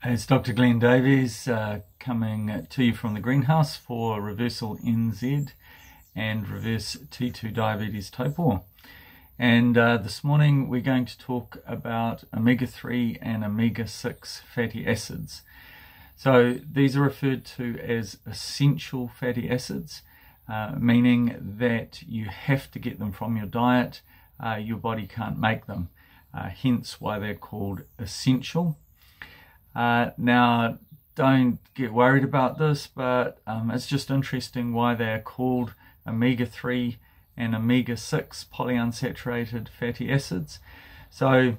It's Dr. Glenn Davies coming to you from the greenhouse for Reversal NZ and Reverse T2 Diabetes Type 4. And this morning we're going to talk about omega-3 and omega-6 fatty acids. So these are referred to as essential fatty acids, meaning that you have to get them from your diet. Your body can't make them, hence why they're called essential. Now, don't get worried about this, but it's just interesting why they are called omega-3 and omega-6 polyunsaturated fatty acids. So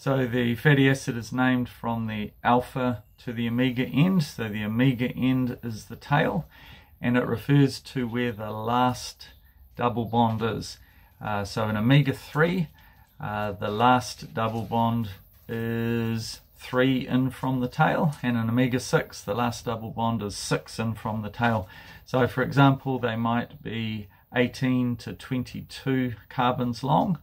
the fatty acid is named from the alpha to the omega end. So the omega end is the tail, and it refers to where the last double bond is. So in omega-3, the last double bond is 3 in from the tail, and in omega-6 the last double bond is 6 in from the tail. So for example, they might be 18 to 22 carbons long.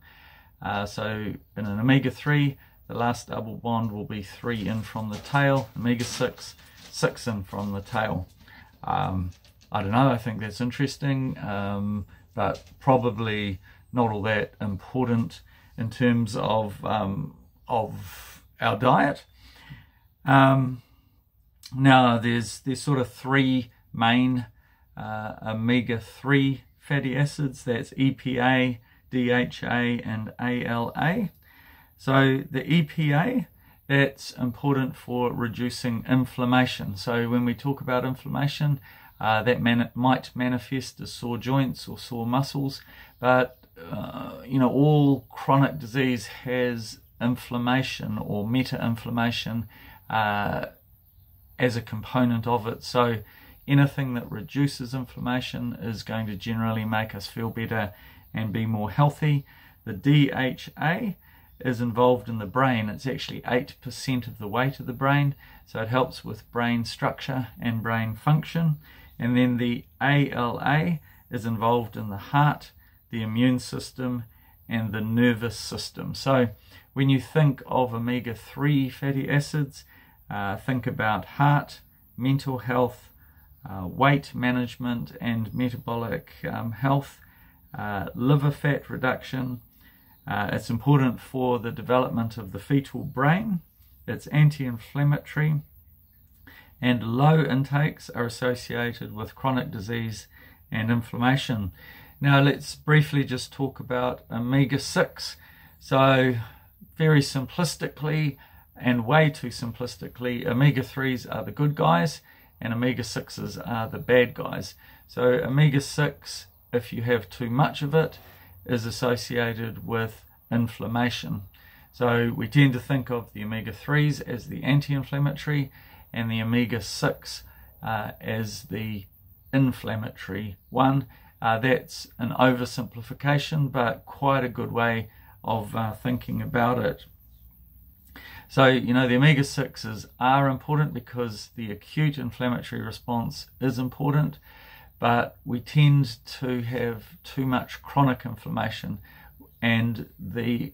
So in an omega-3 the last double bond will be 3 in from the tail, omega-6 6 in from the tail. I don't know, I think that's interesting, but probably not all that important in terms of our diet. Now there's sort of 3 main omega-3 fatty acids. That's EPA, DHA and ALA. So the EPA, that's important for reducing inflammation. So when we talk about inflammation, that might manifest as sore joints or sore muscles, but all chronic disease has inflammation or meta-inflammation as a component of it. So anything that reduces inflammation is going to generally make us feel better and be more healthy. The DHA is involved in the brain. It's actually 8% of the weight of the brain, so it helps with brain structure and brain function. And then the ALA is involved in the heart, the immune system and the nervous system. So when you think of omega-3 fatty acids, think about heart, mental health, weight management and metabolic health, liver fat reduction. It's important for the development of the fetal brain. It's anti-inflammatory, and low intakes are associated with chronic disease and inflammation. Now let's briefly just talk about omega-6. So very simplistically, and way too simplistically, omega-3s are the good guys and omega-6s are the bad guys. So omega-6, if you have too much of it, is associated with inflammation. So we tend to think of the omega-3s as the anti-inflammatory and the omega-6 as the inflammatory one. That's an oversimplification, but quite a good way of thinking about it. So, the omega-6s are important because the acute inflammatory response is important, but we tend to have too much chronic inflammation, and the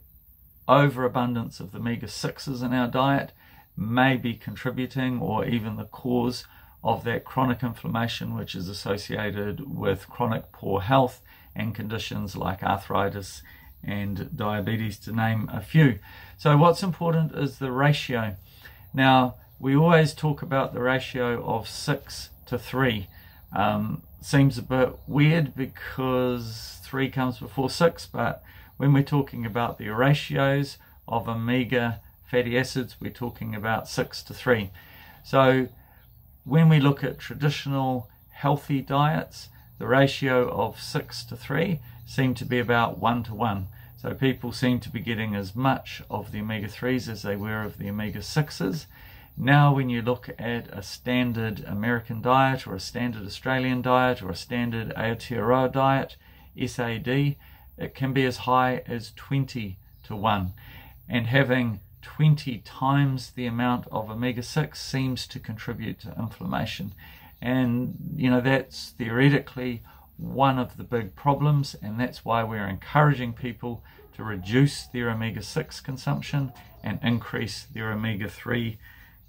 overabundance of the omega-6s in our diet may be contributing or even the cause of that chronic inflammation, which is associated with chronic poor health and conditions like arthritis and diabetes, to name a few. So what's important is the ratio. Now, we always talk about the ratio of 6 to 3. Seems a bit weird because 3 comes before 6, but when we're talking about the ratios of omega fatty acids, we're talking about 6 to 3. So when we look at traditional healthy diets, the ratio of 6 to 3 seem to be about 1 to 1. So people seem to be getting as much of the omega-3s as they were of the omega-6s. Now when you look at a standard American diet or a standard Australian diet or a standard Aotearoa diet, SAD, it can be as high as 20 to 1. And having 20 times the amount of omega-6 seems to contribute to inflammation. And that's theoretically one of the big problems, and that's why we're encouraging people to reduce their omega-6 consumption and increase their omega-3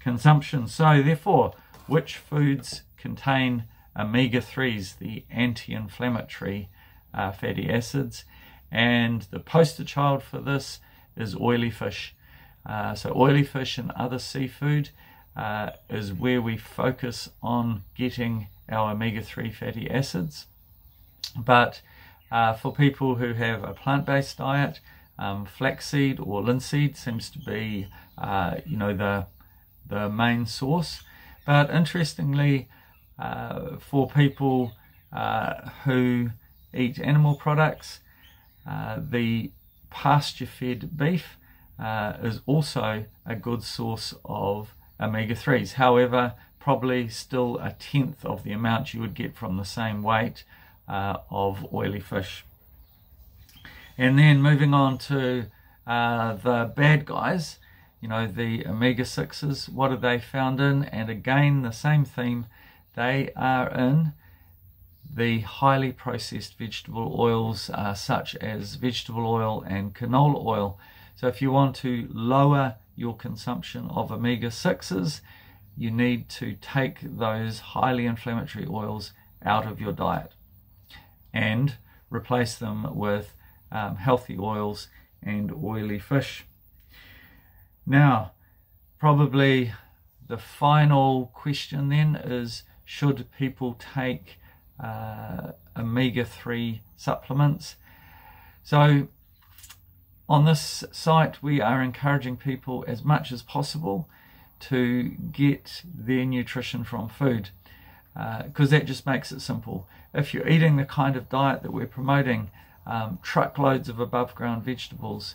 consumption. So therefore, which foods contain omega-3s, the anti-inflammatory fatty acids? And the poster child for this is oily fish. So oily fish and other seafood is where we focus on getting our omega-3 fatty acids. But for people who have a plant-based diet, flaxseed or linseed seems to be the main source. But interestingly, for people who eat animal products, the pasture-fed beef is also a good source of omega-3s. However, probably still a tenth of the amount you would get from the same weight of oily fish. And then moving on to the bad guys, the omega-6s, what are they found in? And again, the same theme, they are in the highly processed vegetable oils such as vegetable oil and canola oil. So if you want to lower your consumption of omega-6s, you need to take those highly inflammatory oils out of your diet and replace them with healthy oils and oily fish. Now, probably the final question then is, should people take omega-3 supplements? So on this site, we are encouraging people as much as possible to get their nutrition from food, because that just makes it simple. If you're eating the kind of diet that we're promoting, truckloads of above ground vegetables,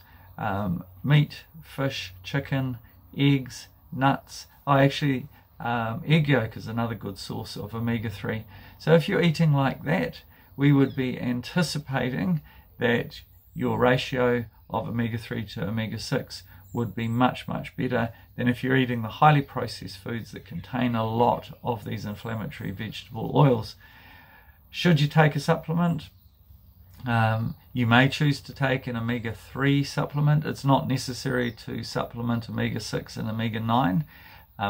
meat, fish, chicken, eggs, nuts. Egg yolk is another good source of omega-3. So if you're eating like that, we would be anticipating that your ratio of omega-3 to omega-6 would be much, much better than if you're eating the highly processed foods that contain a lot of these inflammatory vegetable oils. Should you take a supplement? You may choose to take an omega-3 supplement. It's not necessary to supplement omega-6 and omega-9,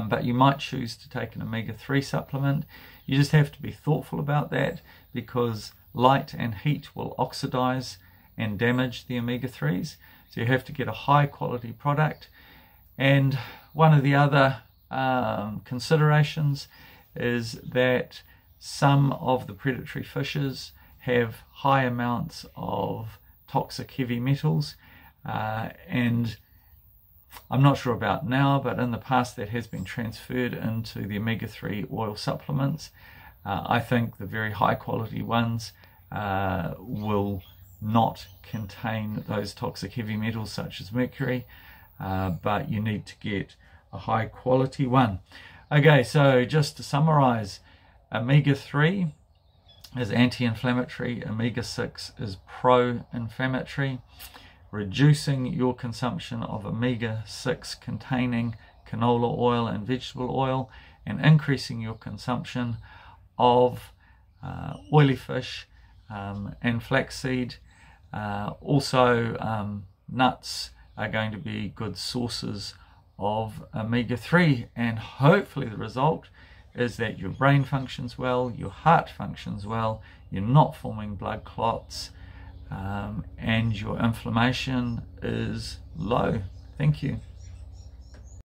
but you might choose to take an omega-3 supplement. You just have to be thoughtful about that, because light and heat will oxidize and damage the omega-3s. So you have to get a high quality product. And one of the other considerations is that some of the predatory fishes have high amounts of toxic heavy metals, and I'm not sure about now, but in the past that has been transferred into the omega-3 oil supplements. I think the very high quality ones will not contain those toxic heavy metals such as mercury, but you need to get a high quality one. Okay, so just to summarize, omega-3 is anti-inflammatory, omega-6 is pro-inflammatory. Reducing your consumption of omega-6 containing canola oil and vegetable oil, and increasing your consumption of oily fish and flaxseed. Also, nuts are going to be good sources of omega-3, and hopefully the result is that your brain functions well, your heart functions well, you're not forming blood clots, and your inflammation is low. Thank you.